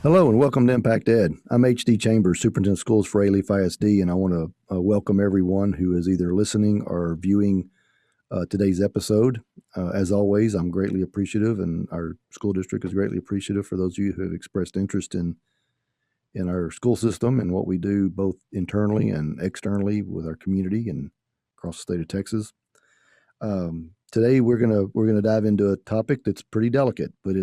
Hello and welcome to ImpactEd. I'm HD Chambers, Superintendent of Schools for Alief ISD, and I want to welcome everyone who is either listening or viewing today's episode. As always, I'm greatly appreciative, and our school district is greatly appreciative for those of you who have expressed interest in our school system and what we do both internally and externally with our community and across the state of Texas. Today we're gonna dive into a topic that's pretty delicate, but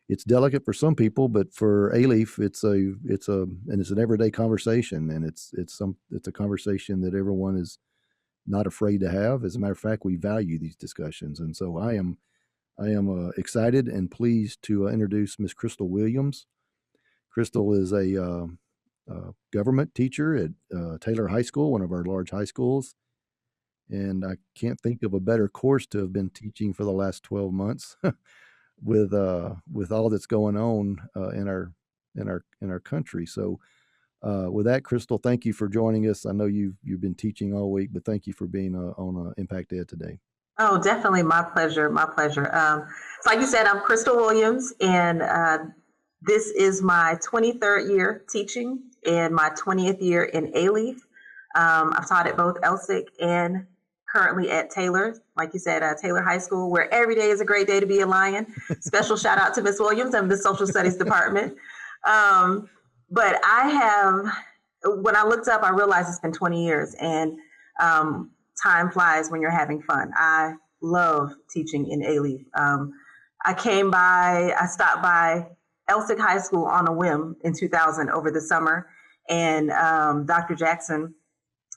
it's delicate for some people, but for Alief, it's an everyday conversation, and it's a conversation that everyone is not afraid to have. As a matter of fact, we value these discussions, and so I am excited and pleased to introduce Miss Krystal Williams. Krystal is a government teacher at Taylor High School, one of our large high schools, and I can't think of a better course to have been teaching for the last 12 months. with all that's going on in our country. So with that, Krystal, thank you for joining us. I know you've been teaching all week, but thank you for being on ImpactEd today. Oh, definitely. My pleasure. My pleasure. So like you said, I'm Krystal Williams, and this is my 23rd year teaching and my 20th year in Alief. I've taught at both ELSIC and currently at Taylor, like you said, Taylor High School, where every day is a great day to be a lion. Special shout out to Miss Williams and the Social Studies Department. But when I looked up, I realized it's been 20 years, and time flies when you're having fun. I love teaching in Alief. I stopped by ELSIC High School on a whim in 2000 over the summer, and Dr. Jackson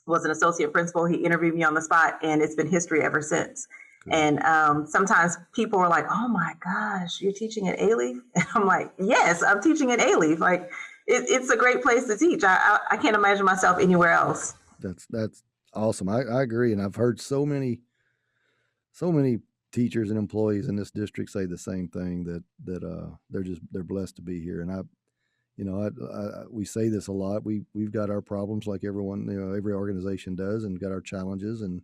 was an associate principal. He interviewed me on the spot, and it's been history ever since. Cool. And sometimes people are like, "Oh my gosh, you're teaching at Alief?" And I'm like, "Yes, I'm teaching at Alief. Like, it's a great place to teach. I can't imagine myself anywhere else." That's awesome. I agree, and I've heard so many teachers and employees in this district say the same thing, that they're blessed to be here. And we say this a lot. We've got our problems like everyone, every organization does, and got our challenges, and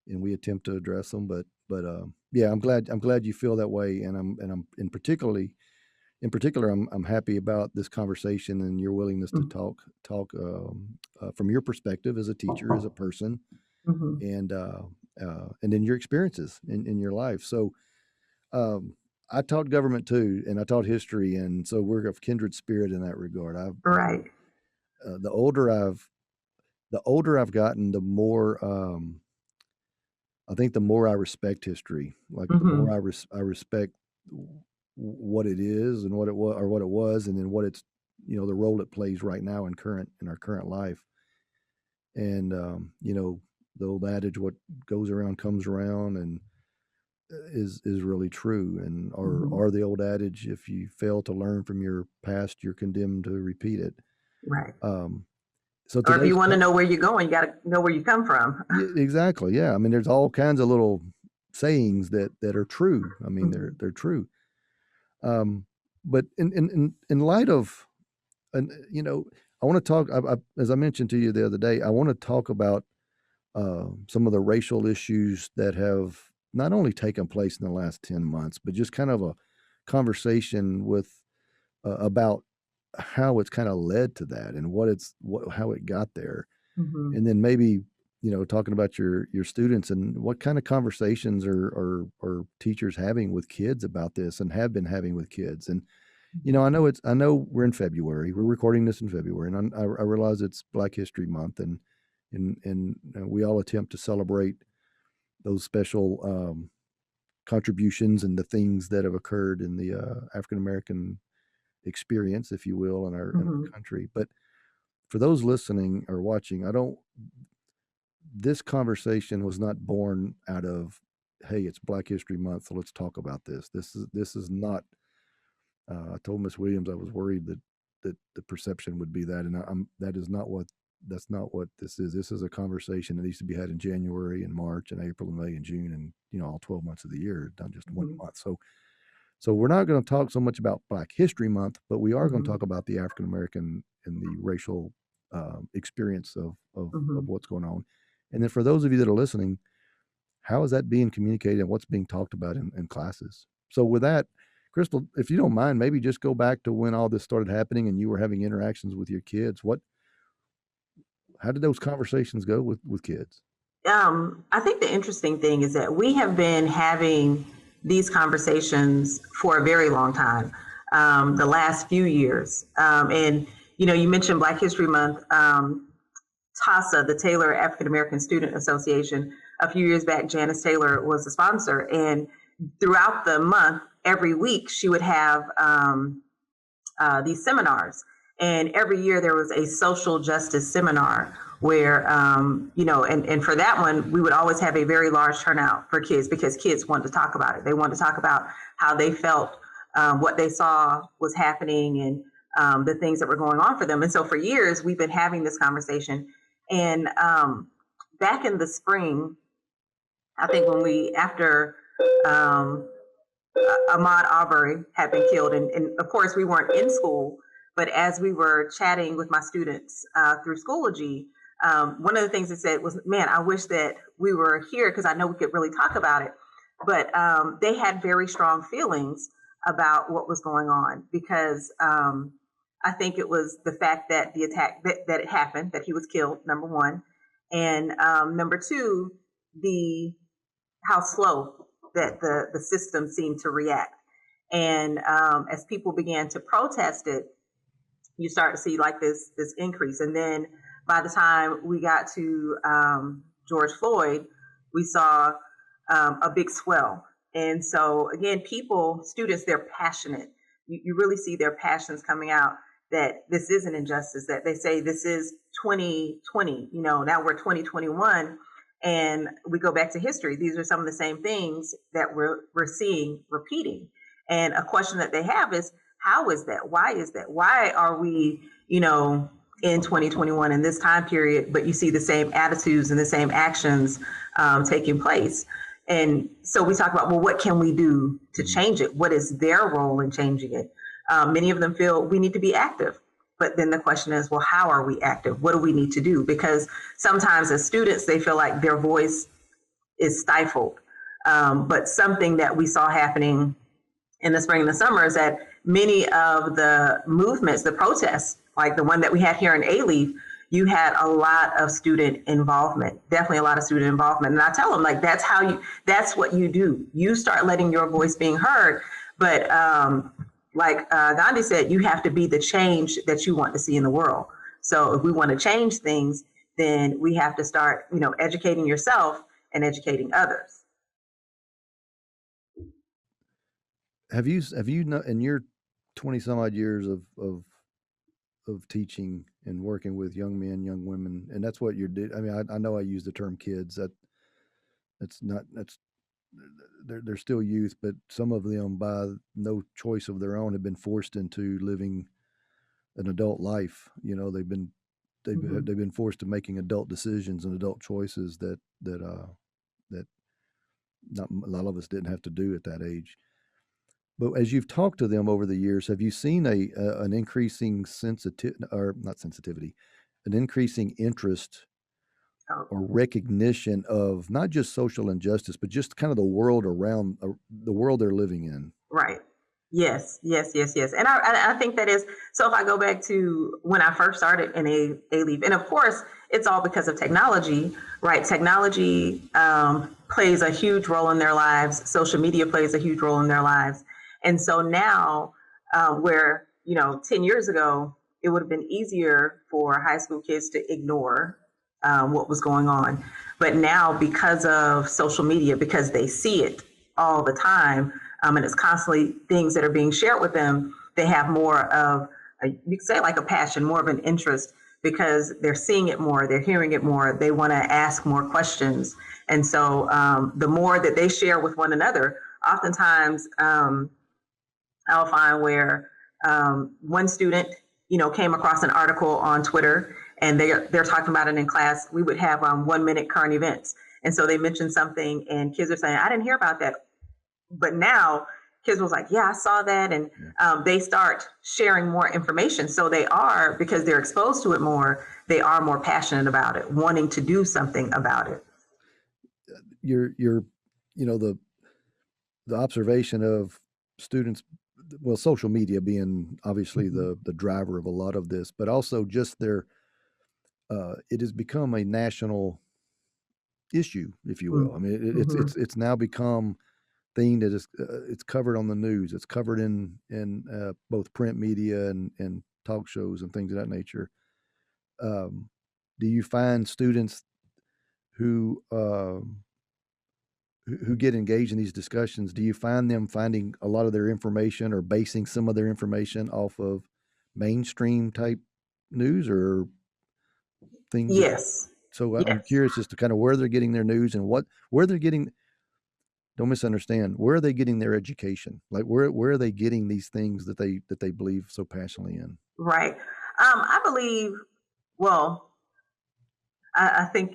we attempt to address them. But yeah, I'm glad you feel that way, and I'm in particular, I'm happy about this conversation and your willingness to talk from your perspective as a teacher, as a person, and then your experiences in your life. So. I taught government too, and I taught history, and so we're of kindred spirit in that regard. Right. The older I've gotten, the more I think the more I respect history. Like the more I respect what it is and what it was, and then what it's the role it plays right now in our current life. And the old adage, "What goes around comes around," and is really true, and or the old adage, "If you fail to learn from your past, you're condemned to repeat it." Right. So or if you want to know where you're going, you got to know where you come from. Exactly. Yeah. I mean, there's all kinds of little sayings that are true. I mean, they're true. But in light of, I want to talk. As I mentioned to you the other day, I want to talk about some of the racial issues that have not only taken place in the last 10 months, but just kind of a conversation about how it's kind of led to that, and how it got there. And then maybe, talking about your students and what kind of conversations are teachers having with kids about this, and have been having with kids. And, I know we're in February, we're recording this in February, and I realize it's Black History Month, and we all attempt to celebrate those special contributions and the things that have occurred in the African-American experience, if you will, in our country. But for those listening or watching, this conversation was not born out of, "Hey, it's Black History Month, so let's talk about this." This is not, I told Miss Williams I was worried that the perception would be that, and that's not what this is. This is a conversation that needs to be had in January and March and April and May and June, and all 12 months of the year, not just 1 month. So we're not going to talk so much about Black History Month, but we are going to talk about the African American and the racial experience of what's going on. And then for those of you that are listening, how is that being communicated and what's being talked about in classes? So with that, Krystal, if you don't mind, maybe just go back to when all this started happening and you were having interactions with your kids. How did those conversations go with kids? I think the interesting thing is that we have been having these conversations for a very long time, the last few years. And, you mentioned Black History Month. TASA, the Taylor African American Student Association, a few years back, Janice Taylor was the sponsor. And throughout the month, every week, she would have these seminars. And every year there was a social justice seminar where, and for that one, we would always have a very large turnout for kids because kids wanted to talk about it. They wanted to talk about how they felt, what they saw was happening, and the things that were going on for them. And so for years, we've been having this conversation. And back in the spring, I think after Ahmaud Arbery had been killed, and of course we weren't in school, but as we were chatting with my students through Schoology, one of the things they said was, man, I wish that we were here because I know we could really talk about it. But they had very strong feelings about what was going on because I think it was the fact that the attack, that it happened, that he was killed, number one. And number two, how slow that the system seemed to react. And as people began to protest it, you start to see like this increase. And then by the time we got to George Floyd, we saw a big swell. And so again, students, they're passionate. You really see their passions coming out, that this is an injustice, that they say this is 2020, now we're 2021. And we go back to history. These are some of the same things that we're seeing repeating. And a question that they have is, how is that? Why is that? Why are we, in 2021 in this time period, but you see the same attitudes and the same actions taking place? And so we talk about, well, what can we do to change it? What is their role in changing it? Many of them feel we need to be active. But then the question is, well, how are we active? What do we need to do? Because sometimes as students, they feel like their voice is stifled. But something that we saw happening in the spring and the summer is that many of the movements, the protests, like the one that we had here in Alief, you had a lot of student involvement, definitely a lot of student involvement. And I tell them, like, that's what you do. You start letting your voice being heard. But like Gandhi said, you have to be the change that you want to see in the world. So if we want to change things, then we have to start, educating yourself and educating others. Have you in your 20 some odd years of teaching and working with young men, young women, and that's what you're doing. I mean, I know I use the term kids. They're still youth, but some of them, by no choice of their own, have been forced into living an adult life. They've been forced to making adult decisions and adult choices that not a lot of us didn't have to do at that age. But as you've talked to them over the years, have you seen an increasing an increasing interest or recognition of not just social injustice, but just kind of the world around the world they're living in? Right. Yes. And I think that is, so if I go back to when I first started in Alief, and of course, it's all because of technology, right? Technology plays a huge role in their lives. Social media plays a huge role in their lives. And so now where, 10 years ago, it would have been easier for high school kids to ignore what was going on. But now, because of social media, because they see it all the time, and it's constantly things that are being shared with them, they have more of, you could say like a passion, more of an interest, because they're seeing it more, they're hearing it more, they want to ask more questions. And so the more that they share with one another, oftentimes I'll find where one student, came across an article on Twitter, and they're talking about it in class. We would have 1 minute current events. And so they mentioned something and kids are saying, I didn't hear about that. But now kids was like, yeah, I saw that. And they start sharing more information. So they are, because they're exposed to it more, they are more passionate about it, wanting to do something about it. The observation of students well, social media being obviously the driver of a lot of this, but also just it has become a national issue, if you will. I mean, it's now become thing that is it's covered on the news. It's covered in both print media and talk shows and things of that nature. Do you find students who get engaged in these discussions? Do you find them finding a lot of their information or basing some of their information off of mainstream type news or things? Yes. So I'm Yes. curious as to kind of where they're getting their news and where they're getting. Don't misunderstand. Where are they getting their education? Like where are they getting these things that they believe so passionately in? Right. I believe. Well, I think,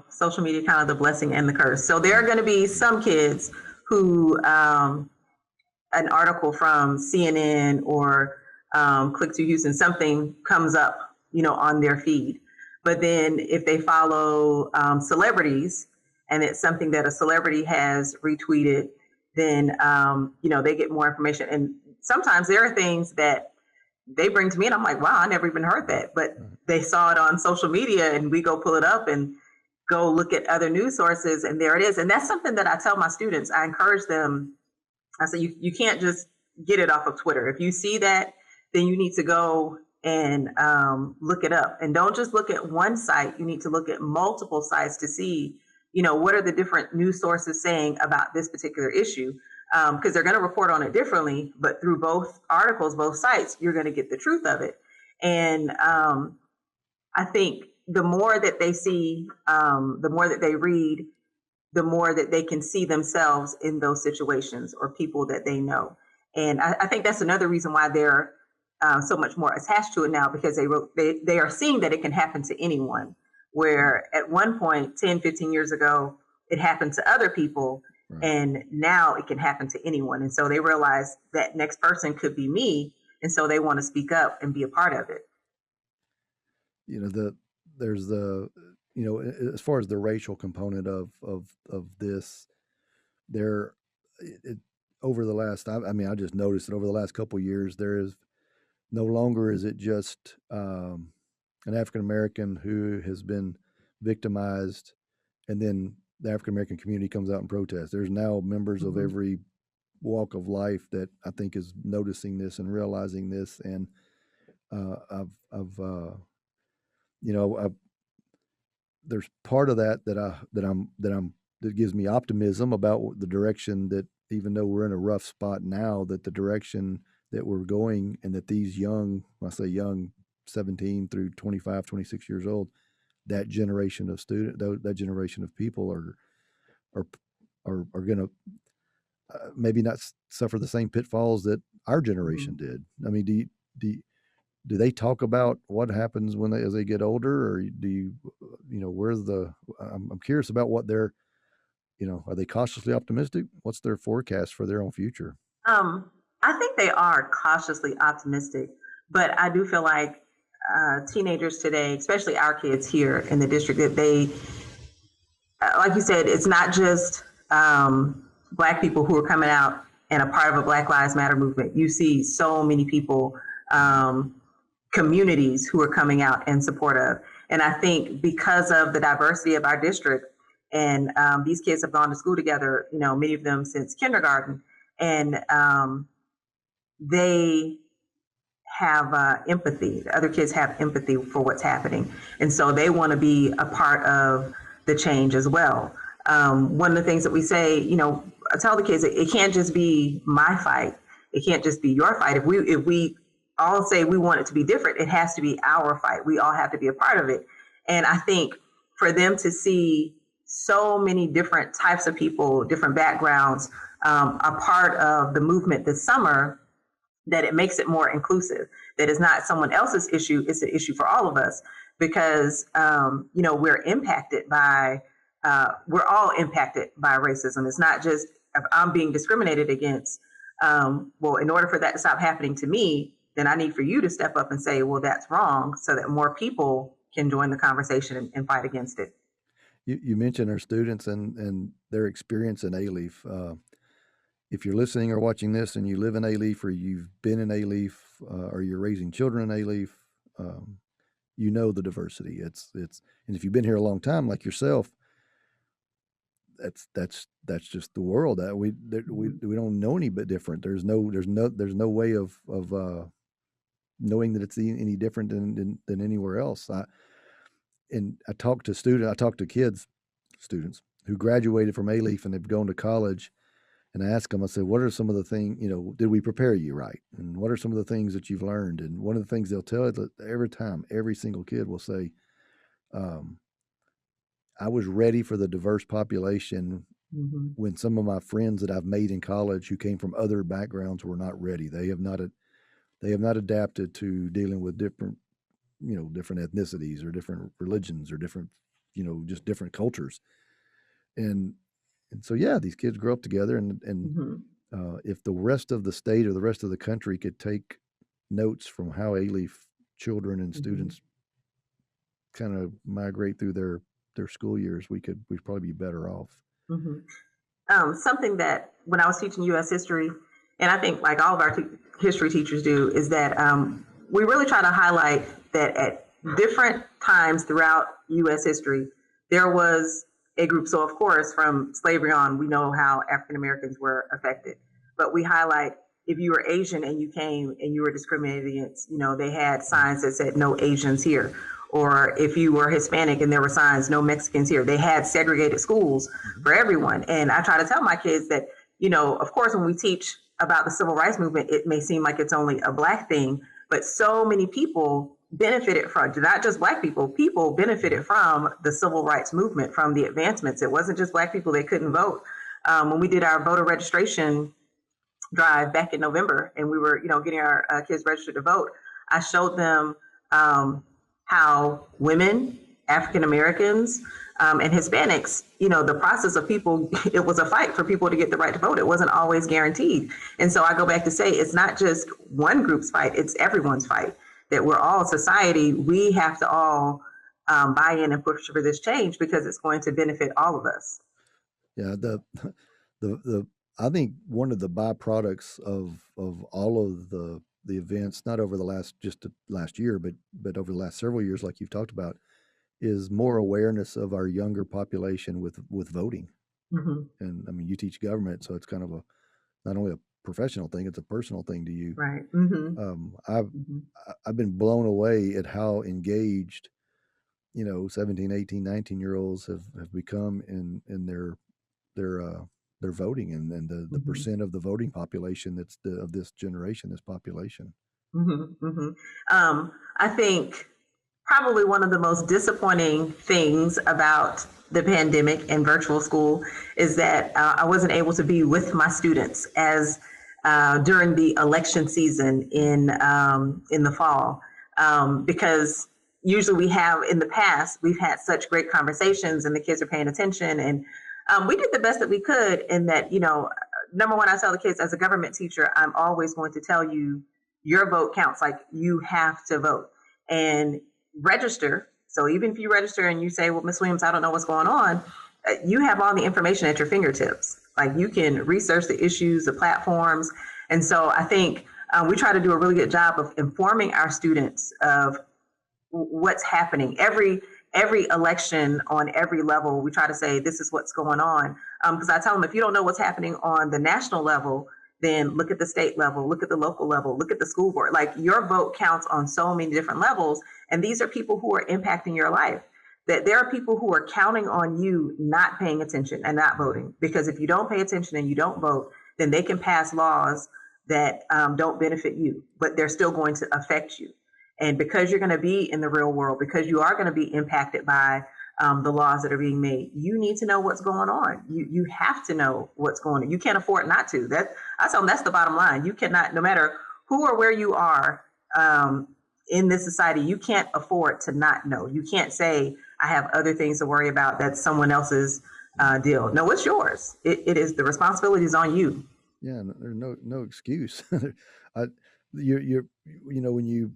social media kind of the blessing and the curse. So there are going to be some kids who an article from CNN or Click to Houston, something comes up, on their feed. But then if they follow celebrities and it's something that a celebrity has retweeted, then, they get more information. And sometimes there are things that they bring to me and I'm like, wow, I never even heard that. But they saw it on social media and we go pull it up and go look at other news sources and there it is. And that's something that I tell my students. I encourage them. I say, you can't just get it off of Twitter. If you see that, then you need to go and look it up. And don't just look at one site. You need to look at multiple sites to see, what are the different news sources saying about this particular issue. Because they're going to report on it differently, but through both articles, both sites, you're going to get the truth of it. And I think the more that they see, the more that they read, the more that they can see themselves in those situations or people that they know. And I think that's another reason why they're so much more attached to it now, because they are seeing that it can happen to anyone. Where at one point, 10, 15 years ago, it happened to other people. Right. And now it can happen to anyone. And so they realize that next person could be me. And so they want to speak up and be a part of it. There's as far as the racial component of this, over the last, I just noticed that over the last couple of years, there is no longer is it just an African American who has been victimized and then the African American community comes out and protests. There's now members of every walk of life that I think is noticing this and realizing this. And there's part of that that gives me optimism about the direction that, even though we're in a rough spot now, that the direction that we're going and that these young, when I say young, 17 through 25, 26 years old, that generation of that generation of people are going to maybe not suffer the same pitfalls that our generation did. I mean, do they talk about what happens as they get older, or do you where's I'm curious about what they're, are they cautiously optimistic? What's their forecast for their own future? I think they are cautiously optimistic, but I do feel like teenagers today, especially our kids here in the district, that they, like you said, it's not just Black people who are coming out and a part of a Black Lives Matter movement. You see so many people, communities who are coming out in support of. And I think because of the diversity of our district, and these kids have gone to school together, many of them since kindergarten, and they have empathy. The other kids have empathy for what's happening. And so they want to be a part of the change as well. One of the things that we say, I tell the kids, it can't just be my fight. It can't just be your fight. If we all say we want it to be different, it has to be our fight. We all have to be a part of it. And I think for them to see so many different types of people, different backgrounds, a part of the movement this summer, that it makes it more inclusive, that it's not someone else's issue, it's an issue for all of us, because, we're impacted by, we're all impacted by racism. It's not just if I'm being discriminated against. Well, in order for that to stop happening to me, then I need for you to step up and say, well, that's wrong, so that more people can join the conversation and fight against it. You mentioned our students and their experience in Alief. if you're listening or watching this and you live in Alief or you've been in Alief or you're raising children in Alief, you know the diversity. And if you've been here a long time, like yourself, that's just the world. That we don't know any bit different. There's no way of knowing that it's any different than anywhere else. I talk to students who graduated from Alief and they've gone to college, and I ask them, I said, what are some of the things, did we prepare you right? And what are some of the things that you've learned? And one of the things they'll tell you every time, every single kid will say, I was ready for the diverse population when some of my friends that I've made in college who came from other backgrounds were not ready. They have not adapted to dealing with different ethnicities or different religions or different, just different cultures. And so, yeah, these kids grow up together, and if the rest of the state or the rest of the country could take notes from how Alief children and students kind of migrate through their school years, we'd probably be better off. Something that when I was teaching U.S. history, and I think like all of our history teachers do, is that we really try to highlight that at different times throughout U.S. history, there was a group. So, of course, from slavery on, we know how African Americans were affected. But we highlight if you were Asian and you came and you were discriminated against, they had signs that said no Asians here. Or if you were Hispanic and there were signs, no Mexicans here. They had segregated schools for everyone. And I try to tell my kids that, of course, when we teach about the civil rights movement, it may seem like it's only a Black thing, but so many people benefited from, not just Black people benefited from the civil rights movement, from the advancements. It wasn't just Black people that couldn't vote. When we did our voter registration drive back in November and we were, getting our kids registered to vote, I showed them how women, African Americans, and Hispanics, the process of people, it was a fight for people to get the right to vote. It wasn't always guaranteed. And so I go back to say, it's not just one group's fight, it's everyone's fight. That we're all society, we have to all buy in and push for this change because it's going to benefit all of us. Yeah, I think one of the byproducts of all of the events, not over the last year, but over the last several years, like you've talked about, is more awareness of our younger population with voting. And I mean, you teach government, so it's kind of not only a professional thing, it's a personal thing to you. Right. I've been blown away at how engaged 17, 18, 19-year-olds have become in their voting and the percent of the voting population that's of this generation, this population. I think probably one of the most disappointing things about the pandemic and virtual school is that I wasn't able to be with my students as during the election season in the fall, because usually we've had such great conversations and the kids are paying attention, and we did the best that we could in that, number one, I tell the kids as a government teacher, I'm always going to tell you your vote counts. Like, you have to vote and register. So even if you register and you say, well, Ms. Williams, I don't know what's going on, you have all the information at your fingertips. Like, you can research the issues, the platforms. And so I think we try to do a really good job of informing our students of what's happening. Every election on every level, we try to say, this is what's going on. Because I tell them, if you don't know what's happening on the national level, then look at the state level, look at the local level, look at the school board. Like, your vote counts on so many different levels. And these are people who are impacting your life. That there are people who are counting on you not paying attention and not voting. Because if you don't pay attention and you don't vote, then they can pass laws that don't benefit you, but they're still going to affect you. And because you're going to be in the real world, because you are going to be impacted by the laws that are being made, you need to know what's going on. You have to know what's going on. You can't afford not to. I tell them that's the bottom line. You cannot, no matter who or where you are in this society, you can't afford to not know. You can't say, I have other things to worry about. That's someone else's deal. No, it's yours. It is, the responsibility is on you. Yeah, there's no excuse. You're when you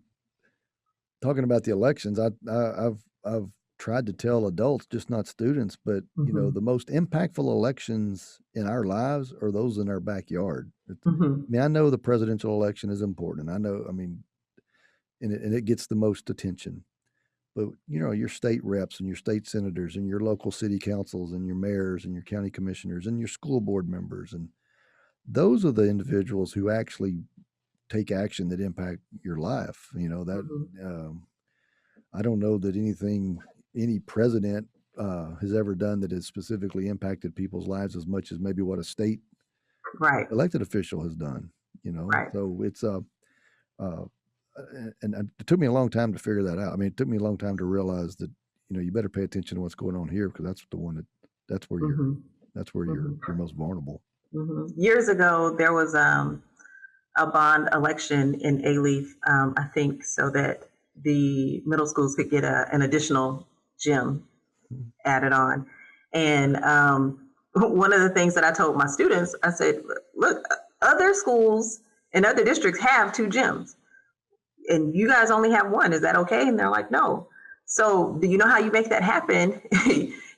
talking about the elections, I've tried to tell adults, just not students, but the most impactful elections in our lives are those in our backyard. I mean, I know the presidential election is important. I know, I mean, and it gets the most attention. But your state reps and your state senators and your local city councils and your mayors and your county commissioners and your school board members, and those are the individuals who actually take action that impact your life. I don't know that any president has ever done that has specifically impacted people's lives as much as maybe what a state elected official has done. So it's and it took me a long time to figure that out. I mean, it took me a long time to realize that you better pay attention to what's going on here, because that's where you're most vulnerable. Years ago, there was a bond election in Alief, I think, so that the middle schools could get an additional gym added on. And one of the things that I told my students, I said, look, other schools and other districts have 2 gyms, and you guys only have 1. Is that okay? And they're like, no. So do you know how you make that happen?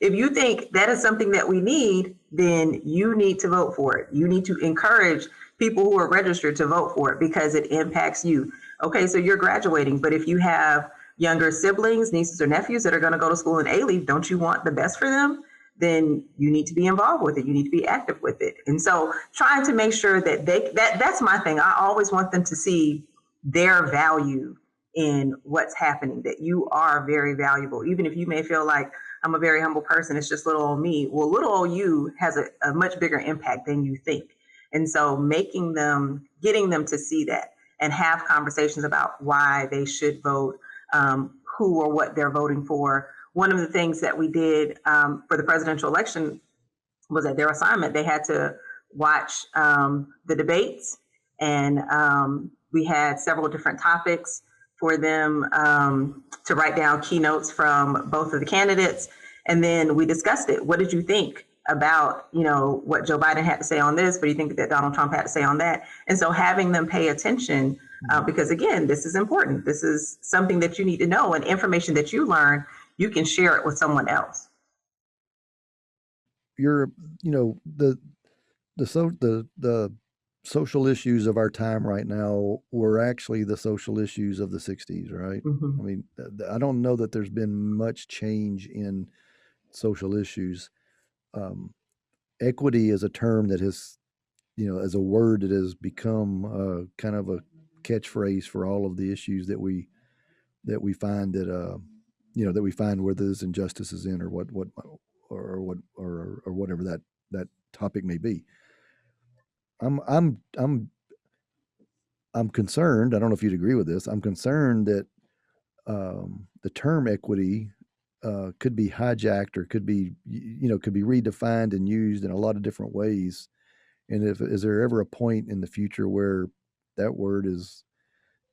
If you think that is something that we need, then you need to vote for it. You need to encourage people who are registered to vote for it, because it impacts you. Okay, so you're graduating, but if you have younger siblings, nieces or nephews that are going to go to school in Alief, don't you want the best for them? Then you need to be involved with it. You need to be active with it. And so trying to make sure that that's my thing. I always want them to see their value in what's happening, that you are very valuable. Even if you may feel like, I'm a very humble person, it's just little old me. Well, little old you has a much bigger impact than you think. And so getting them to see that and have conversations about why they should vote, who or what they're voting for. One of the things that we did for the presidential election was that their assignment, they had to watch the debates, and we had several different topics for them to write down keynotes from both of the candidates. And then we discussed it. What did you think about, what Joe Biden had to say on this? What do you think that Donald Trump had to say on that? And so having them pay attention, because again, this is important. This is something that you need to know, and information that you learn, you can share it with someone else. The social issues of our time right now were actually the social issues of the 60s, right? I mean, I don't know that there's been much change in social issues. Equity is a term that has, as a word, it has become kind of a catchphrase for all of the issues that we find that we find where there's injustices in, or whatever that topic may be. I'm concerned. I don't know if you'd agree with this. I'm concerned that the term equity could be hijacked, or could be redefined and used in a lot of different ways. And is there ever a point in the future where that word is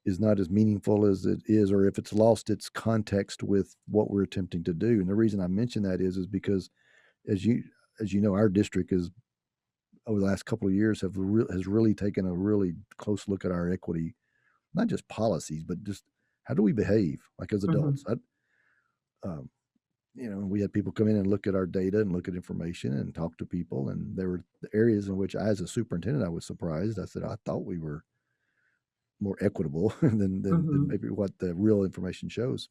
not as meaningful as it is, or if it's lost its context with what we're attempting to do? And the reason I mention that is because, as you know, our district is, over the last couple of years, has really taken a really close look at our equity, not just policies, but just how do we behave like as adults. We had people come in and look at our data and look at information and talk to people, and there were areas in which I, as a superintendent, I was surprised. I said, I thought we were more equitable than maybe what the real information shows.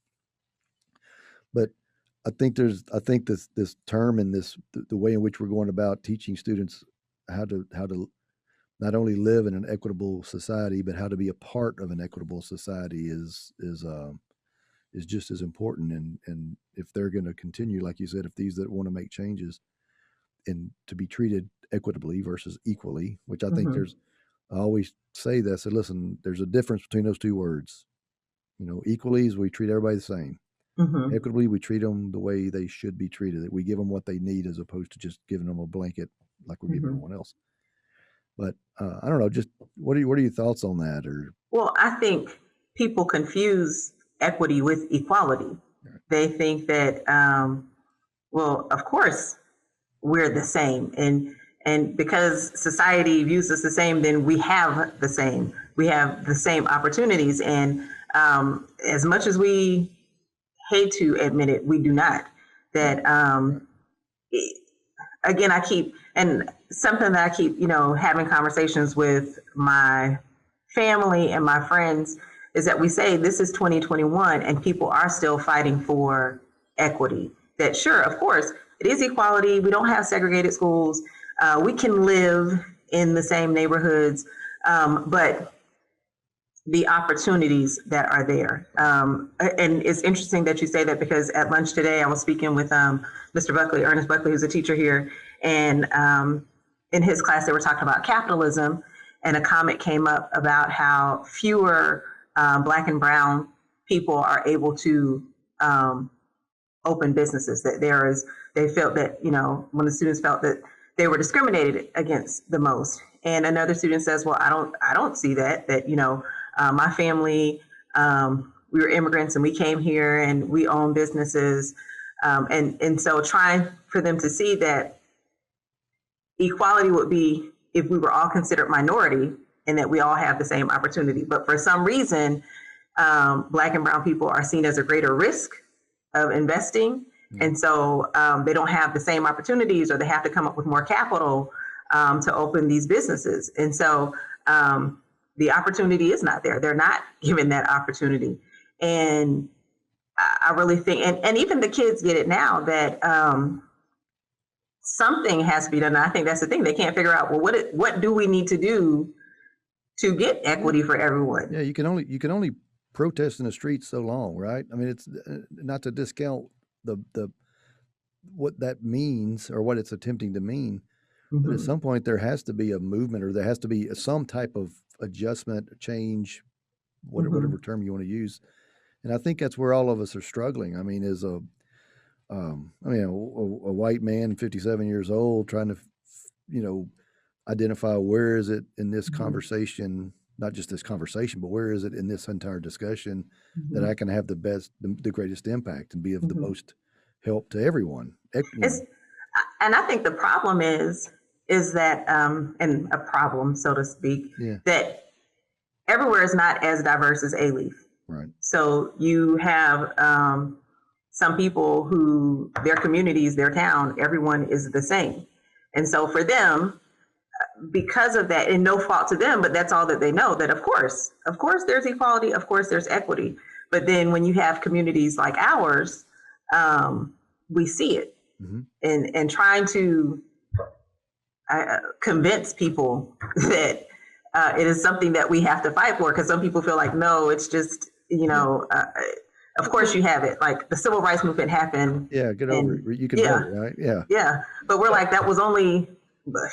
But I think this term and the way in which we're going about teaching students how to not only live in an equitable society, but how to be a part of an equitable society is just as important. And if they're going to continue, like you said, if these that want to make changes, and to be treated equitably versus equally, which I think I always say this, I said, listen, there's a difference between those two words. Equally is we treat everybody the same. Equitably, we treat them the way they should be treated. That we give them what they need, as opposed to just giving them a blanket like we give everyone else. But I don't know. Just what are your thoughts on that? Or well, I think people confuse equity with equality. Right. They think that of course we're the same, and because society views us the same, then we have the same opportunities. And as much as we hate to admit it, we do not. That again, I keep, and something that I keep, having conversations with my family and my friends is that we say this is 2021 and people are still fighting for equity. That sure, of course, it is equality. We don't have segregated schools. We can live in the same neighborhoods, but the opportunities that are there. And it's interesting that you say that, because at lunch today, I was speaking with Mr. Buckley, Ernest Buckley, who's a teacher here. And in his class, they were talking about capitalism. And a comment came up about how fewer Black and brown people are able to open businesses. That they felt that, when the students felt that they were discriminated against the most. And another student says, well, I don't see that my family, we were immigrants and we came here and we own businesses. And so trying for them to see that equality would be if we were all considered minority and that we all have the same opportunity. But for some reason, Black and brown people are seen as a greater risk of investing. And so they don't have the same opportunities, or they have to come up with more capital to open these businesses. And so the opportunity is not there. They're not given that opportunity. And I really think, and even the kids get it now, that something has to be done. And I think that's the thing. They can't figure out, well, what do we need to do to get equity for everyone? Yeah, you can only protest in the streets so long, right? I mean, it's not to discount the what that means or what it's attempting to mean. But at some point, there has to be a movement, or there has to be some type of adjustment, change, whatever term you want to use. And I think that's where all of us are struggling. I mean, as a white man, 57 years old, trying to, identify where is it in this conversation, not just this conversation, but where is it in this entire discussion that I can have the greatest impact and be of the most help to everyone. And I think the problem is that, and a problem, so to speak, that everywhere is not as diverse as Alief. Right. So you have some people who, their communities, their town, everyone is the same. And so for them, because of that, and no fault to them, but that's all that they know, that of course there's equality, of course there's equity. But then when you have communities like ours, we see it. And trying to convince people that it is something that we have to fight for, because some people feel like, no, it's just, of course you have it. Like the civil rights movement happened. Yeah, get over it. You can do it, right? Yeah. Yeah. But we're like, that was only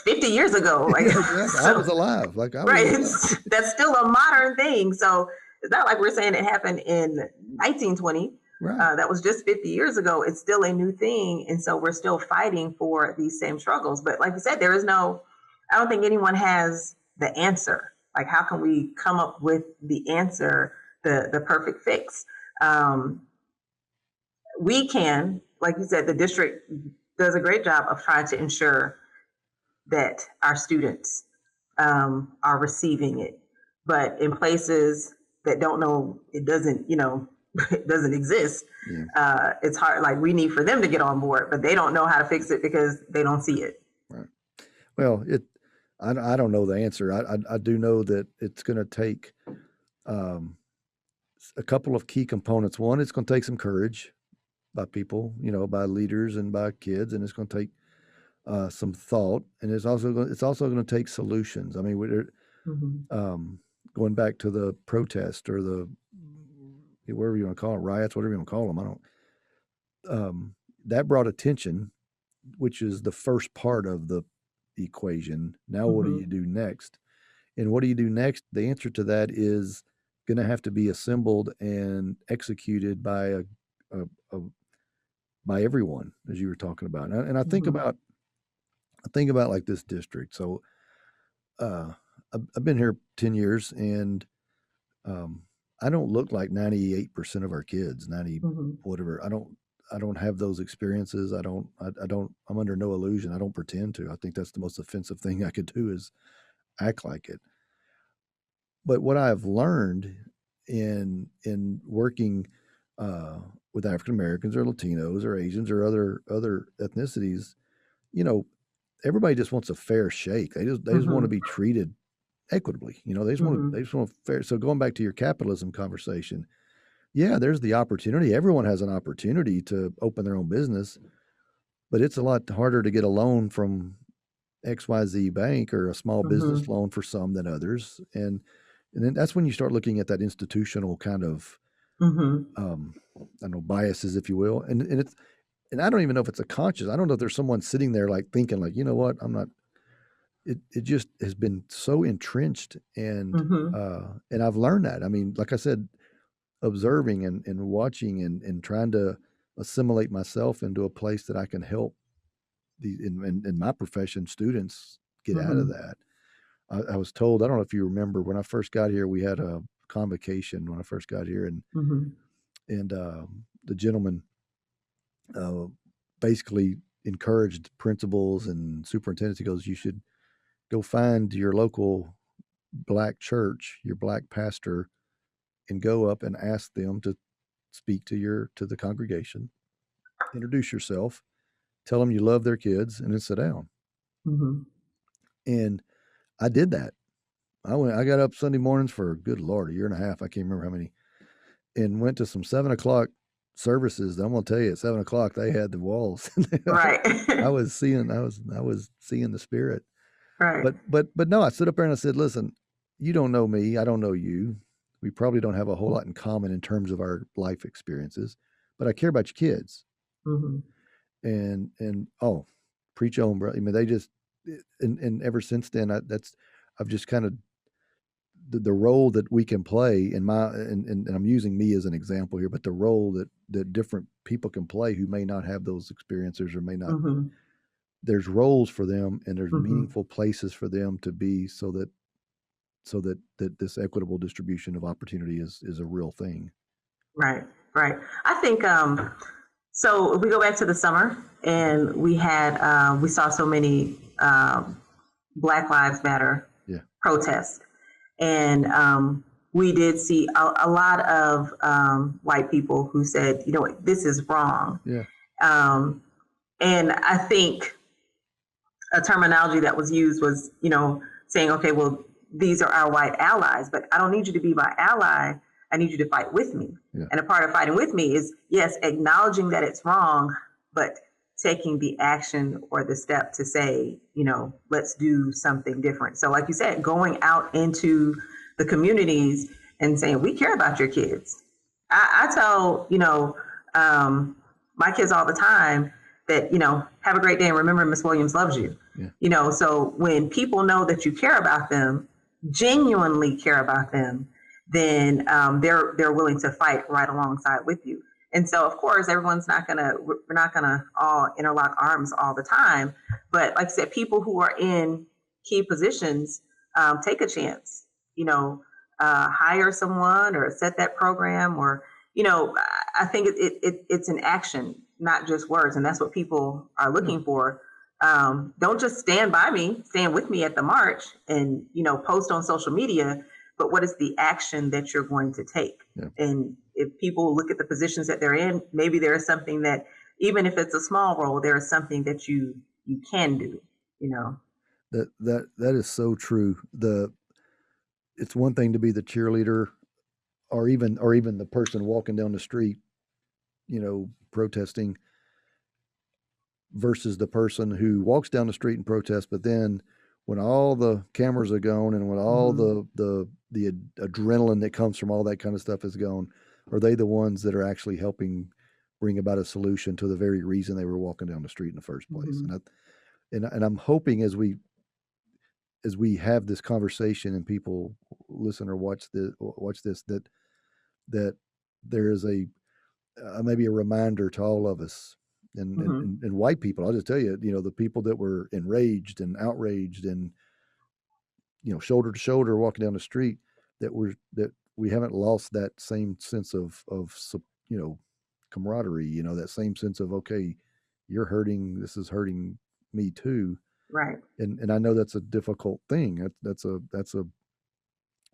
50 years ago. Like, I was alive. Like, that's still a modern thing. So it's not like we're saying it happened in 1920. Right. That was just 50 years ago. It's still a new thing. And so we're still fighting for these same struggles. But like you said, I don't think anyone has the answer. Like, how can we come up with the answer, the perfect fix? We can, like you said, the district does a great job of trying to ensure that our students are receiving it. But in places that don't know, it doesn't exist. It's hard. Like, we need for them to get on board, but they don't know how to fix it because they don't see it. Right. Well, I don't know the answer. I do know that it's going to take a couple of key components. One, it's going to take some courage by people, by leaders and by kids, and it's going to take some thought, and it's also going to take solutions. I mean, we're going back to the protest or the whatever you want to call it, riots, whatever you want to call them. That brought attention, which is the first part of the equation. Now, what do you do next? And what do you do next? The answer to that is going to have to be assembled and executed by by everyone, as you were talking about. And I think about like this district. So I've been here 10 years, and I don't look like 98% of our kids, 90 whatever. I don't have those experiences. I'm under no illusion. I don't pretend to. I think that's the most offensive thing I could do, is act like it. But what I've learned in working with African Americans or Latinos or Asians or other ethnicities, you know, everybody just wants a fair shake. They just want to be treated equitably. You know, they just want fair. So going back to your capitalism conversation, yeah, there's the opportunity. Everyone has an opportunity to open their own business, but it's a lot harder to get a loan from XYZ bank or a small business loan for some than others. And then that's when you start looking at that institutional kind of I don't know, biases, if you will. And I don't even know if it's a conscious. I don't know if there's someone sitting there like thinking like, you know what, I'm not. It just has been so entrenched, and I've learned that. I mean, like I said, observing and watching and trying to assimilate myself into a place that I can help the in my profession students get out of that. I was told, I don't know if you remember, when I first got here, we had a convocation when I first got here, and the gentleman basically encouraged principals and superintendents. He goes, you should go find your local black church, your black pastor, and go up and ask them to speak to the congregation, introduce yourself, tell them you love their kids, and then sit down. And I did that. I got up Sunday mornings for, good Lord, a year and a half. I can't remember how many, and went to some 7:00 services. I'm going to tell you, at 7:00, they had the walls. Right. I was seeing the spirit. Right. But no, I stood up there and I said, listen, you don't know me. I don't know you. We probably don't have a whole lot in common in terms of our life experiences, but I care about your kids. And preach on, bro. I mean, they just, and ever since then, I've just kind of, the role that we can play in and I'm using me as an example here, but the role that different people can play who may not have those experiences or may not, there's roles for them, and there's meaningful places for them to be, so that this equitable distribution of opportunity is a real thing. Right. I think, so if we go back to the summer, and we saw so many Black Lives Matter protests, and we did see a lot of white people who said, you know what, this is wrong. And I think a terminology that was used was, saying, okay, well, these are our white allies, but I don't need you to be my ally. I need you to fight with me. And a part of fighting with me is, yes, acknowledging that it's wrong, but taking the action or the step to say, let's do something different. So like you said, going out into the communities and saying, we care about your kids. I tell, my kids all the time that, have a great day and remember Miss Williams loves you. So when people know that you care about them, genuinely care about them, then they're willing to fight right alongside with you. And so, of course, we're not gonna all interlock arms all the time. But like I said, people who are in key positions, take a chance, hire someone or set that program, or, I think it's an action, not just words. And that's what people are looking for. Don't just stand with me at the march and, post on social media, but what is the action that you're going to take? And if people look at the positions that they're in, maybe there is something that, even if it's a small role, there is something that you can do, That is so true. It's one thing to be the cheerleader, or even the person walking down the street, protesting, versus the person who walks down the street and protests, but then when all the cameras are gone and when all the adrenaline that comes from all that kind of stuff is gone, are they the ones that are actually helping bring about a solution to the very reason they were walking down the street in the first place? And I'm hoping as we have this conversation and people listen or watch this, that there is maybe a reminder to all of us. And white people, I'll just tell you, the people that were enraged and outraged and, shoulder to shoulder walking down the street, that we haven't lost that same sense of camaraderie, that same sense of, okay, you're hurting, this is hurting me too. Right. And I know that's a difficult thing. I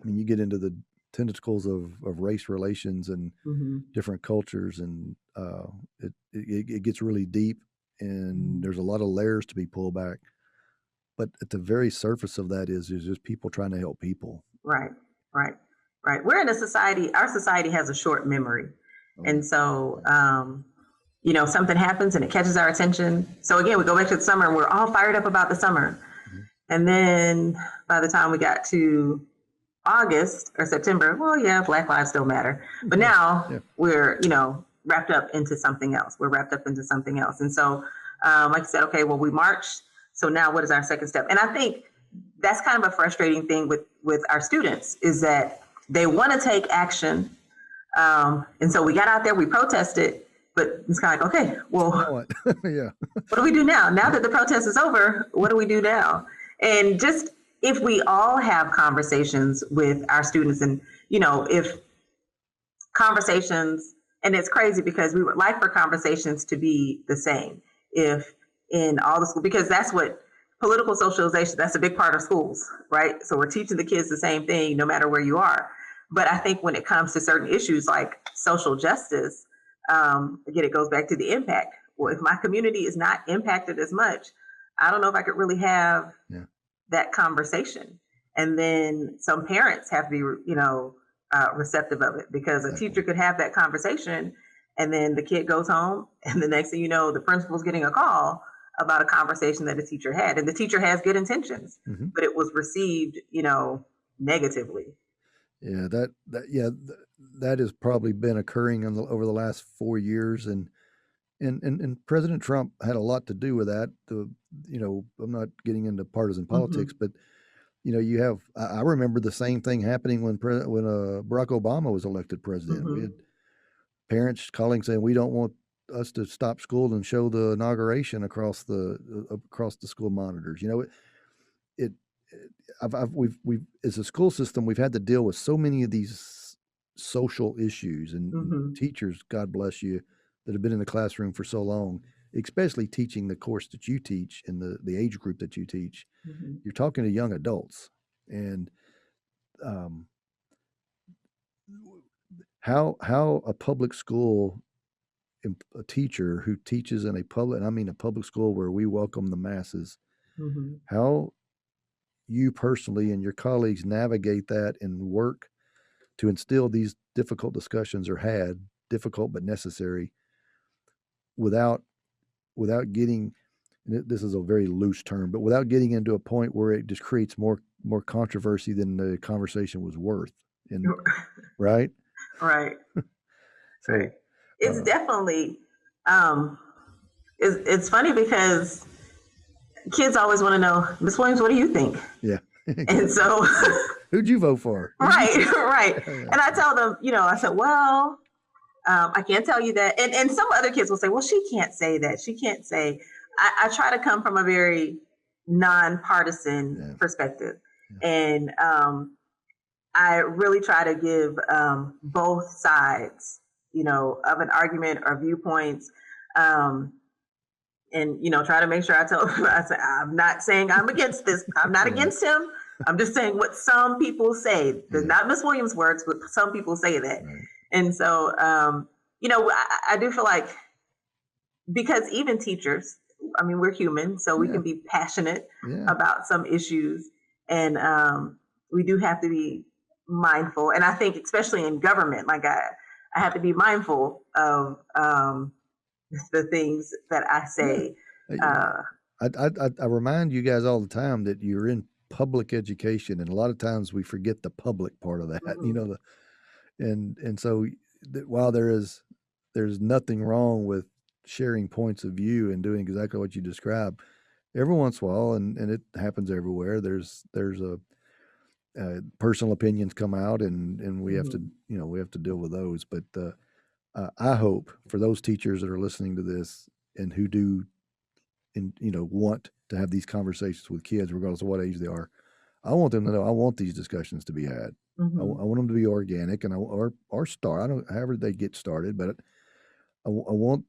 mean, you get into the tentacles of race relations and different cultures, and it gets really deep, and there's a lot of layers to be pulled back. But at the very surface of that is just people trying to help people. Right. We're in a society, our society has a short memory. And so, something happens and it catches our attention. So again, we go back to the summer and we're all fired up about the summer. And then by the time we got to August or September, well, yeah, Black lives still matter. But now we're, wrapped up into something else. And so, like I said, okay, well, we marched. So now what is our second step? And I think that's kind of a frustrating thing with our students, is that they want to take action. And so we got out there, we protested, but it's kind of like, okay, well, what do we do now? Now that the protest is over, what do we do now? And just if we all have conversations with our students, and, if conversations, and it's crazy because we would like for conversations to be the same if in all the school, because that's what political socialization, that's a big part of schools, right? So we're teaching the kids the same thing no matter where you are. But I think when it comes to certain issues like social justice, again, it goes back to the impact. Well, if my community is not impacted as much, I don't know if I could really have that conversation. And then some parents have to be, receptive of it, because a teacher could have that conversation and then the kid goes home and the next thing you know, the principal's getting a call about a conversation that a teacher had, and the teacher has good intentions, but it was received, negatively. Yeah, that has probably been occurring over the last 4 years, and President Trump had a lot to do with that. I'm not getting into partisan politics, but you have. I remember the same thing happening when Barack Obama was elected president. We had parents calling saying, we don't want us to stop school and show the inauguration across the school monitors. We've as a school system, we've had to deal with so many of these social issues, and teachers, God bless you, that have been in the classroom for so long, especially teaching the course that you teach and the age group that you teach. You're talking to young adults, and how a public school, a teacher who teaches in a public school where we welcome the masses, how you personally and your colleagues navigate that and work to instill these difficult discussions, or had difficult but necessary, without getting, this is a very loose term, but without getting into a point where it just creates more controversy than the conversation was worth. And right. So it's definitely it's funny because kids always want to know, Miss Williams, what do you think? Yeah. And so who'd you vote for? Right. And I tell them, I said, well, I can't tell you that. And some other kids will say, well, she can't say that. She can't say. I try to come from a very nonpartisan perspective. And I really try to give both sides, of an argument or viewpoints. And, try to make sure I tell them, I say, I'm not saying I'm against this. I'm not against him. I'm just saying what some people say. They're not Miss Williams' words, but some people say that. Right. And so, I do feel like, because even teachers, we're human, so we can be passionate about some issues. And we do have to be mindful. And I think especially in government, like I have to be mindful of the things that I say. I remind you guys all the time that you're in public education, and a lot of times we forget the public part of that. And so while there's nothing wrong with sharing points of view and doing exactly what you described, every once in a while, and it happens everywhere, there's a personal opinions come out, and we have to deal with those. But I hope for those teachers that are listening to this and who do, want to have these conversations with kids, regardless of what age they are, I want them to know I want these discussions to be had. I want them to be organic, and or start. I don't, however they get started, but I want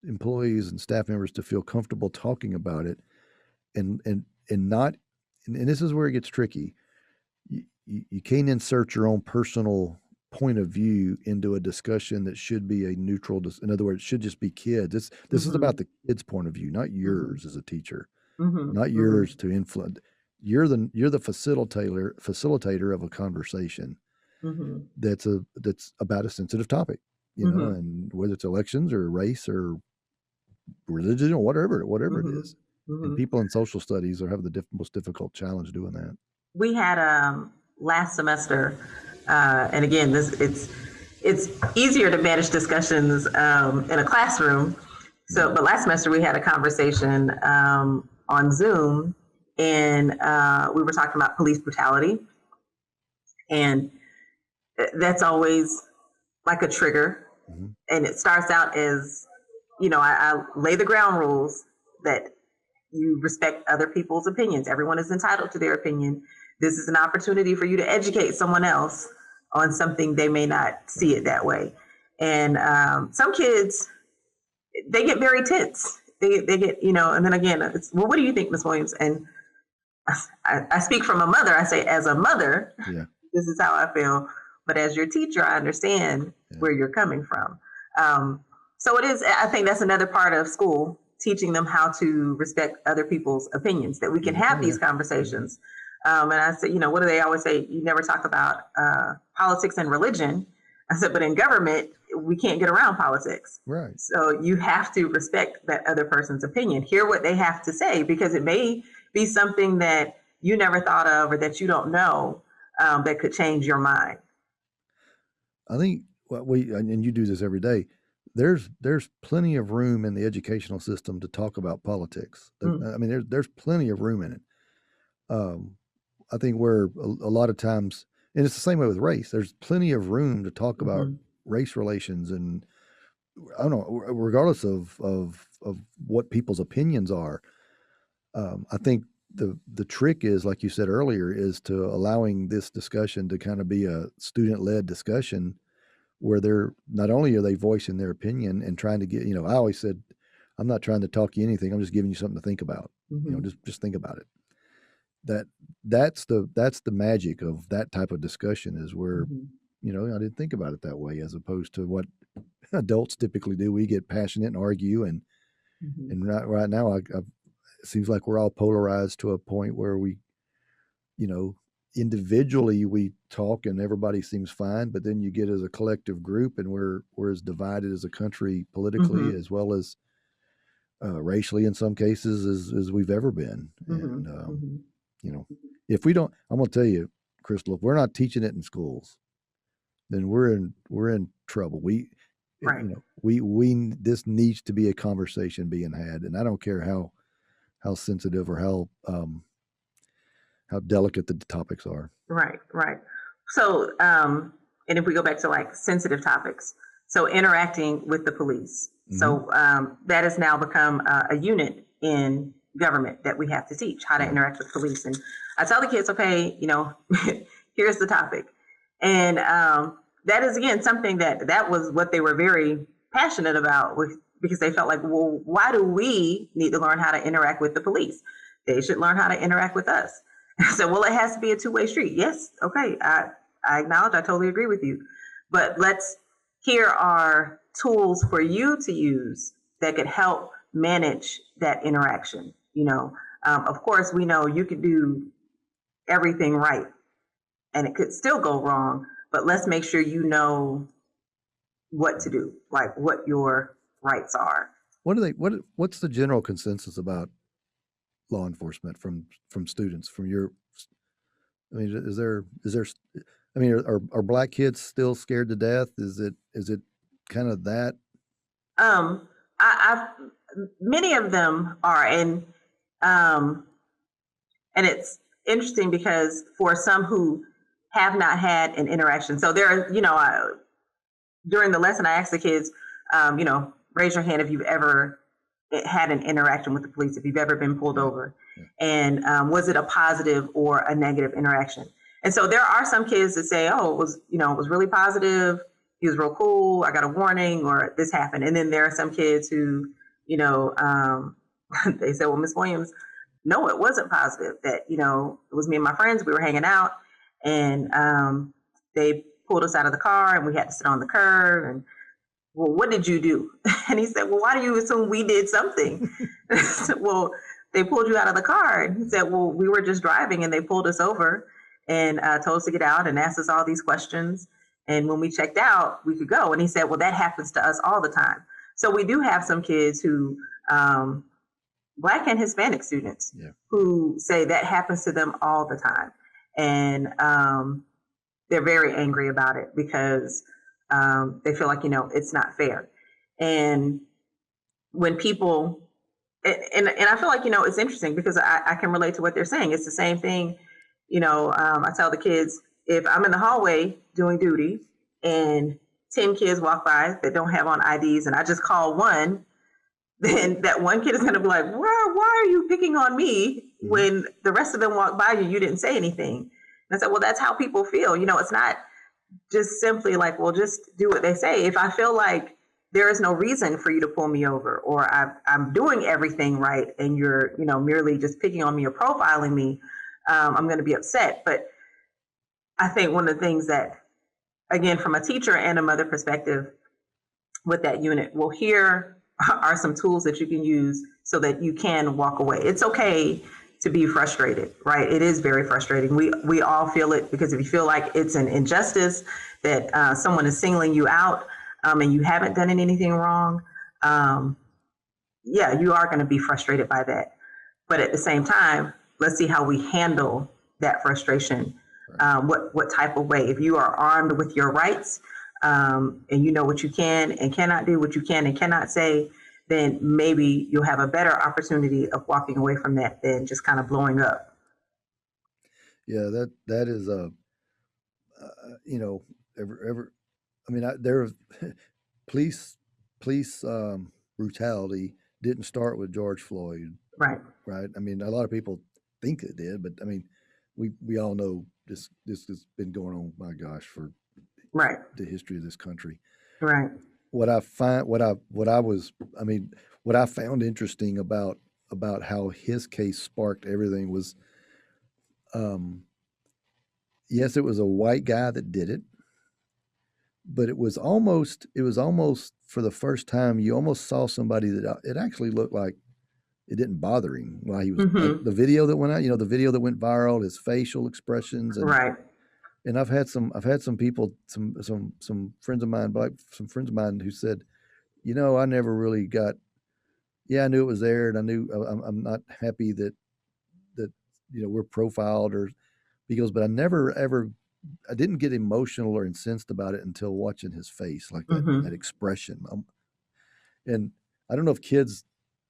employees and staff members to feel comfortable talking about it, and not. And this is where it gets tricky. you can't insert your own personal point of view into a discussion that should be a neutral. In other words, it should just be kids. This is about the kids' point of view, not yours as a teacher, not yours to influence. You're the facilitator of a conversation that's about a sensitive topic, you know, and whether it's elections or race or religion or whatever it is. And people in social studies are having the most difficult challenge doing that. We had last semester, and again, it's easier to manage discussions in a classroom. So, but last semester we had a conversation on Zoom, and we were talking about police brutality, and that's always like a trigger. And it starts out as, you know, I lay the ground rules that you respect other people's opinions. Everyone is entitled to their opinion. This is an opportunity for you to educate someone else on something they may not see it that way. And some kids, they get very tense. They get, you know, and then again, it's, well, what do you think, Ms. Williams? And I speak from a mother. I say, as a mother, this is how I feel. But as your teacher, I understand where you're coming from. So it is, I think that's another part of school, teaching them how to respect other people's opinions, that we can have these conversations. And I said, you know, what do they always say? You never talk about politics and religion. I said, but in government, we can't get around politics. Right. So you have to respect that other person's opinion, hear what they have to say, because it may be something that you never thought of or that you don't know that could change your mind. I think what and you do this every day, there's plenty of room in the educational system to talk about politics. I mean, there's plenty of room in it. I think where a lot of times, and it's the same way with race, there's plenty of room to talk about race relations, and I don't know, regardless of what people's opinions are. I think the trick is, like you said earlier, is to allowing this discussion to kind of be a student-led discussion where they're not only are they voicing their opinion and trying to get, you know, I always said, I'm not trying to talk you anything. I'm just giving you something to think about. You know, just think about it. That's the magic of that type of discussion, is where, you know, I didn't think about it that way, as opposed to what adults typically do. We get passionate and argue, and right now it seems like we're all polarized to a point where we, you know, individually we talk and everybody seems fine, but then you get as a collective group and we're as divided as a country politically as well as racially in some cases as we've ever been. And you know, if we don't, I'm going to tell you, Krystal, if we're not teaching it in schools, then we're in trouble. You know, we this needs to be a conversation being had, and I don't care how sensitive or how delicate the topics are. Right. So, and if we go back to like sensitive topics, so interacting with the police. So that has now become a unit in government that we have to teach, how to interact with police. And I tell the kids, okay, you know, here's the topic. And that is, again, something that was what they were very passionate about, because they felt like, well, why do we need to learn how to interact with the police? They should learn how to interact with us. So, well, it has to be a two-way street. Yes, okay, I acknowledge, I totally agree with you. But here are tools for you to use that could help manage that interaction. You know, of course, we know you could do everything right and it could still go wrong, but let's make sure you know what to do, like what your rights are. What's the general consensus about law enforcement from students, from your, I mean, is there, I mean, are black kids still scared to death? Is it kind of that? Many of them are, and it's interesting because for some who have not had an interaction, so there, you know, during the lesson, I asked the kids, you know, raise your hand if you've ever had an interaction with the police, if you've ever been pulled over, and was it a positive or a negative interaction? And so there are some kids that say, oh, it was really positive. He was real cool. I got a warning, or this happened. And then there are some kids who, you know, they said, well, Ms. Williams, no, it wasn't positive. That, you know, it was me and my friends, we were hanging out, And they pulled us out of the car and we had to sit on the curb. And, well, what did you do? And he said, well, why do you assume we did something? I said, well, they pulled you out of the car. And he said, well, we were just driving and they pulled us over and told us to get out and asked us all these questions. And when we checked out, we could go. And he said, well, that happens to us all the time. So we do have some kids who, Black and Hispanic students, who say that happens to them all the time. And they're very angry about it because they feel like, it's not fair. And when people, and I feel like, it's interesting because I can relate to what they're saying. It's the same thing. I tell the kids, if I'm in the hallway doing duty and 10 kids walk by that don't have on IDs and I just call one, then that one kid is going to be like, why are you picking on me when the rest of them walk by you didn't say anything? And I said, well, that's how people feel. It's not just simply like, well, just do what they say. If I feel like there is no reason for you to pull me over, or I'm doing everything right and you're, merely just picking on me or profiling me, I'm going to be upset. But I think one of the things that, again, from a teacher and a mother perspective with that unit, well, here are some tools that you can use so that you can walk away. It's okay to be frustrated, right? It is very frustrating. We all feel it, because if you feel like it's an injustice, that someone is singling you out and you haven't done anything wrong, you are going to be frustrated by that. But at the same time, let's see how we handle that frustration. What type of way? If you are armed with your rights and you know what you can and cannot do, what you can and cannot say, then maybe you'll have a better opportunity of walking away from that than just kind of blowing up. Yeah, that is there police brutality didn't start with George Floyd, right? I mean, a lot of people think it did, but I mean, we all know this has been going on, my gosh, for the history of this country. Right. What I found interesting about how his case sparked everything was, yes, it was a white guy that did it, but it was almost for the first time, you almost saw somebody that it actually looked like it didn't bother him while he was like the video that went out, the video that went viral, his facial expressions, and And I've had some people, some friends of mine, who said, I never really got, I knew it was there, and I knew I'm not happy that we're profiled, or because, but I never ever, I didn't get emotional or incensed about it until watching his face, like that expression. And I don't know if kids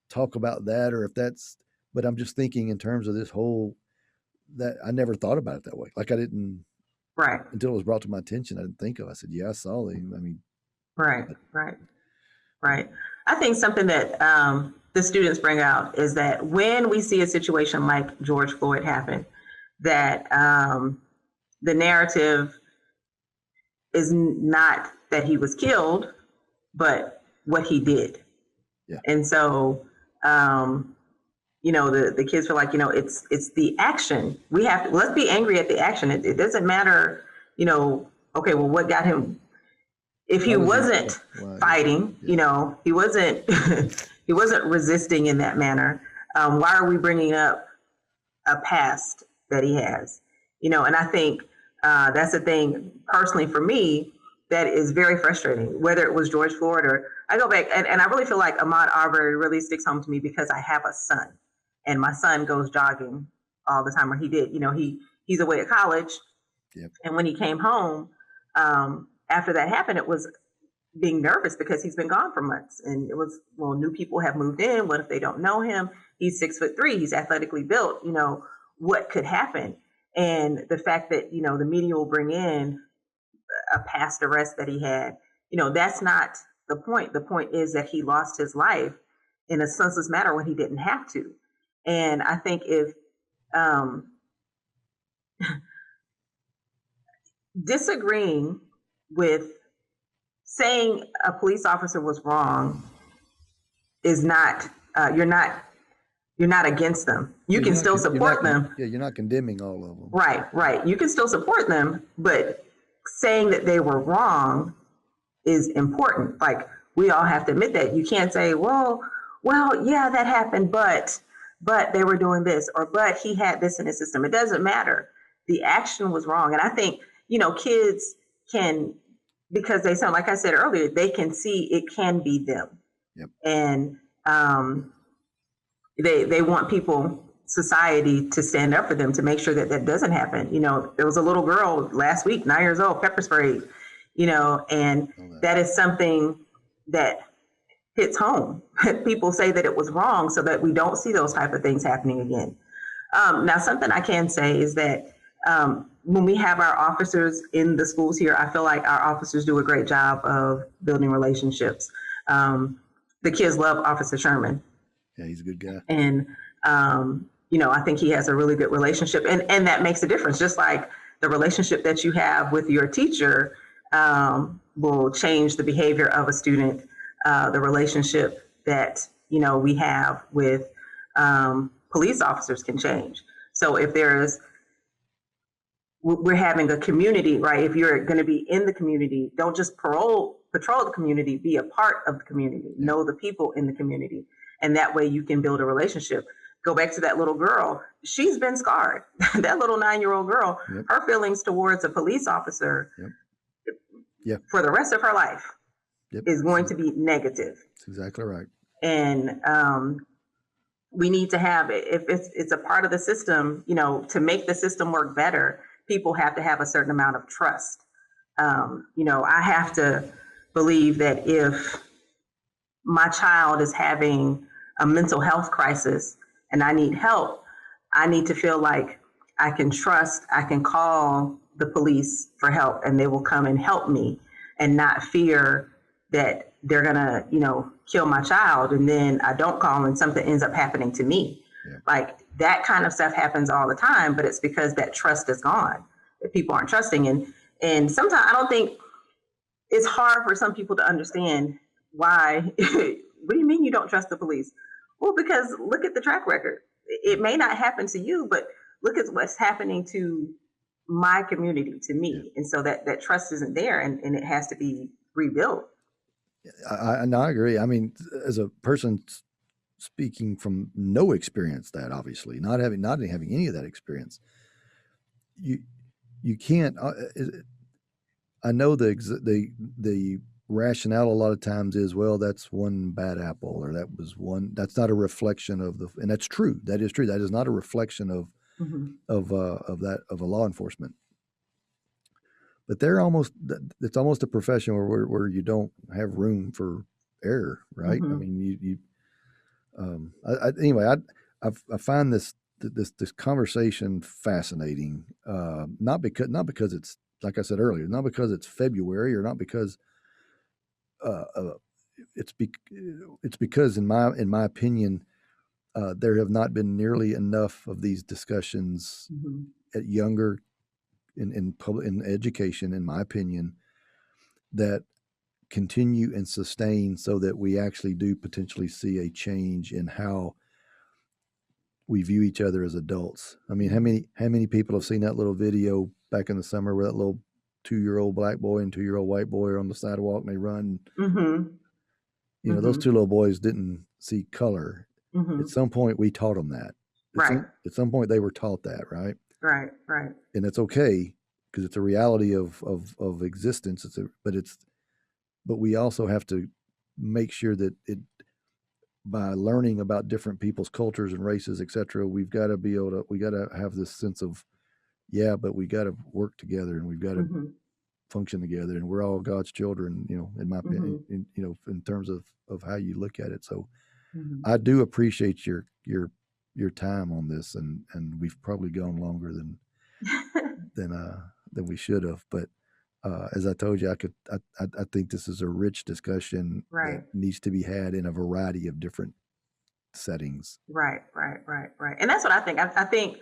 talk about that or if that's, but I'm just thinking in terms of this whole, that I never thought about it that way. Like I didn't. Right. Until it was brought to my attention, I didn't think of it. I said, I saw him. I mean. Right. I think something that the students bring out is that when we see a situation like George Floyd happen, that the narrative is not that he was killed, but what he did. Yeah. And so, the kids feel like, it's the action. Let's be angry at the action. It doesn't matter, okay, well, what got him? If he wasn't fighting, he wasn't, he wasn't resisting in that manner. Why are we bringing up a past that he has? And I think that's the thing personally for me that is very frustrating, whether it was George Floyd or I go back and I really feel like Ahmaud Arbery really sticks home to me because I have a son. And my son goes jogging all the time, or he did. He's away at college. Yep. And when he came home, after that happened, it was being nervous because he's been gone for months. And it was, well, new people have moved in. What if they don't know him? He's 6'3". He's athletically built. What could happen? And the fact that, the media will bring in a past arrest that he had, that's not the point. The point is that he lost his life in a senseless manner when he didn't have to. And I think if disagreeing with saying a police officer was wrong is not, you're not you're not against them. You can still support them. Yeah, you're not condemning all of them. Right. You can still support them, but saying that they were wrong is important. Like, we all have to admit that. You can't say, well, yeah, that happened, but they were doing this, or but he had this in his system. It doesn't matter. The action was wrong. And I think, kids can, because they sound, like I said earlier, they can see it can be them. Yep. And they want society to stand up for them to make sure that that doesn't happen. There was a little girl last week, 9 years old, pepper sprayed, and that is something that hits home. People say that it was wrong so that we don't see those type of things happening again. Now, something I can say is that when we have our officers in the schools here, I feel like our officers do a great job of building relationships. The kids love Officer Sherman. Yeah, he's a good guy. And, I think he has a really good relationship, and that makes a difference. Just like the relationship that you have with your teacher will change the behavior of a student. The relationship that, we have with police officers can change. So if we're having a community, right? If you're going to be in the community, don't just patrol the community, be a part of the community, know the people in the community. And that way you can build a relationship. Go back to that little girl. She's been scarred. That little 9-year-old girl, her feelings towards a police officer for the rest of her life is going to be negative. That's exactly right. And we need to have, if it's a part of the system, to make the system work better, people have to have a certain amount of trust. I have to believe that if my child is having a mental health crisis and I need help, I need to feel like I can call the police for help and they will come and help me, and not fear that they're gonna, kill my child, and then I don't call and something ends up happening to me. Yeah. Like, that kind of stuff happens all the time, but it's because that trust is gone, that people aren't trusting. And sometimes I don't think it's hard for some people to understand why. What do you mean you don't trust the police? Well, because look at the track record. It may not happen to you, but look at what's happening to my community, to me. Yeah. And so that trust isn't there, and it has to be rebuilt. I agree. I mean, as a person speaking from no experience, that obviously not having any of that experience, you can't. I know the rationale a lot of times is, well, that's one bad apple, or that's not a reflection of and that's true. That is true. That is not a reflection of a law enforcement. But it's almost a profession where you don't have room for error, right? I mean, anyway, I find this conversation fascinating. Not because it's, like I said earlier, not because it's February, or not because it's because in my opinion, there have not been nearly enough of these discussions at younger in education, in my opinion, that continue and sustain, so that we actually do potentially see a change in how we view each other as adults. I mean, how many people have seen that little video back in the summer where that little 2-year-old black boy and 2-year-old white boy are on the sidewalk and they run? Those two little boys didn't see color. At some point we taught them that. At some point they were taught that, right? Right. And it's okay, because it's a reality of existence. But we also have to make sure that by learning about different people's cultures and races, etc., we got to have this sense of, but we got to work together, and we've got to function together, and we're all God's children, in my opinion, in terms of how you look at it. So I do appreciate your time on this, and we've probably gone longer than we should have, but as I told you, I think this is a rich discussion that needs to be had in a variety of different settings. Right. And that's what I think. I think,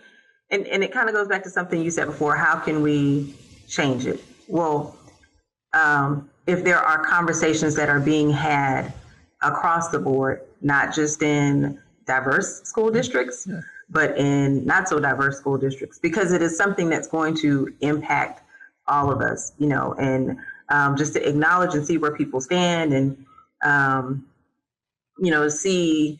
and it kind of goes back to something you said before. How can we change it? Well, if there are conversations that are being had across the board, not just in diverse school districts, Yeah. but in not so diverse school districts, because it is something that's going to impact all of us, and just to acknowledge and see where people stand, and see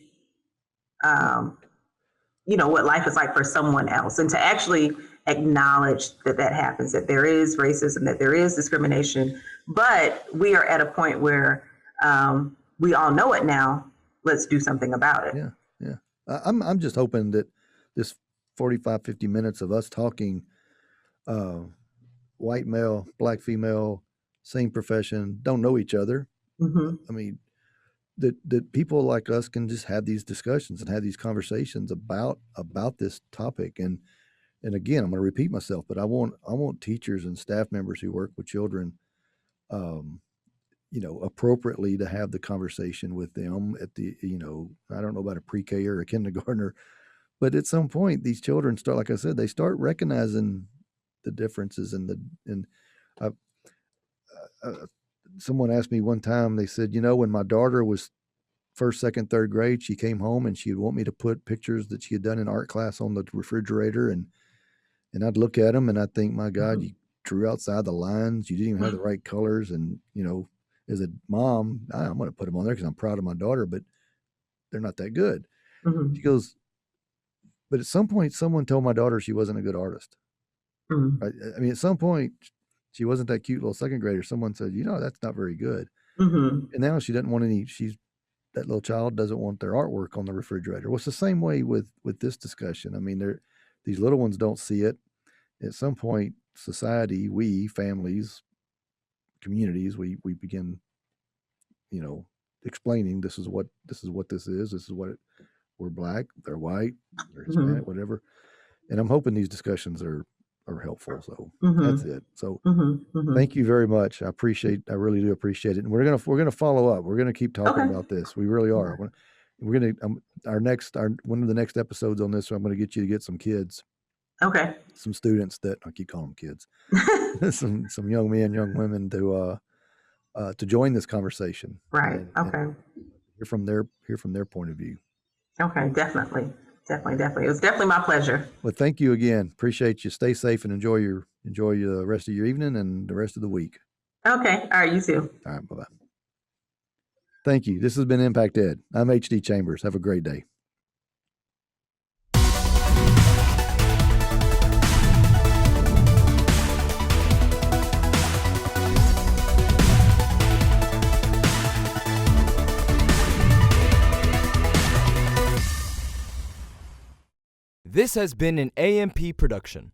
what life is like for someone else, and to actually acknowledge that happens, that there is racism, that there is discrimination, but we are at a point where we all know it now. Let's do something about it. Yeah. I'm just hoping that this 45, 50 minutes of us talking, white male, black female, same profession, don't know each other. Mm-hmm. I mean, that people like us can just have these discussions and have these conversations about this topic. And again, I'm going to repeat myself, but I want teachers and staff members who work with children, appropriately to have the conversation with them at the, I don't know about a pre-K or a kindergartner, but at some point these children start, like I said, they start recognizing the differences someone asked me one time, they said, when my daughter was first, second, third grade, she came home and she'd want me to put pictures that she had done in art class on the refrigerator. And I'd look at them and I'd think, my God, Mm-hmm. you drew outside the lines. You didn't even have the right colors. And, as a mom, I'm going to put them on there because I'm proud of my daughter, but they're not that good. Mm-hmm. She goes, but at some point, someone told my daughter she wasn't a good artist. Mm-hmm. Right? I mean, at some point, she wasn't that cute little second grader. Someone said, that's not very good. Mm-hmm. And now she doesn't want that little child doesn't want their artwork on the refrigerator. Well, it's the same way with this discussion. I mean, these little ones don't see it. At some point, society, families, communities, we begin, explaining this is what this is. This is what we're black, they're white, they're Hispanic, whatever. And I'm hoping these discussions are helpful. So that's it. So thank you very much. I really do appreciate it. And we're going to follow up. We're going to keep talking about this. We really are. We're going to, one of the next episodes on this, I'm going to get you to get some kids. Okay. Some students that I keep calling them kids, some young men, young women to join this conversation. Right. And hear from their point of view. Okay. Definitely. It was definitely my pleasure. Well, thank you again. Appreciate you. Stay safe and enjoy the rest of your evening and the rest of the week. Okay. All right. You too. All right. Bye-bye. Thank you. This has been ImpactEd. I'm HD Chambers. Have a great day. This has been an AMP production.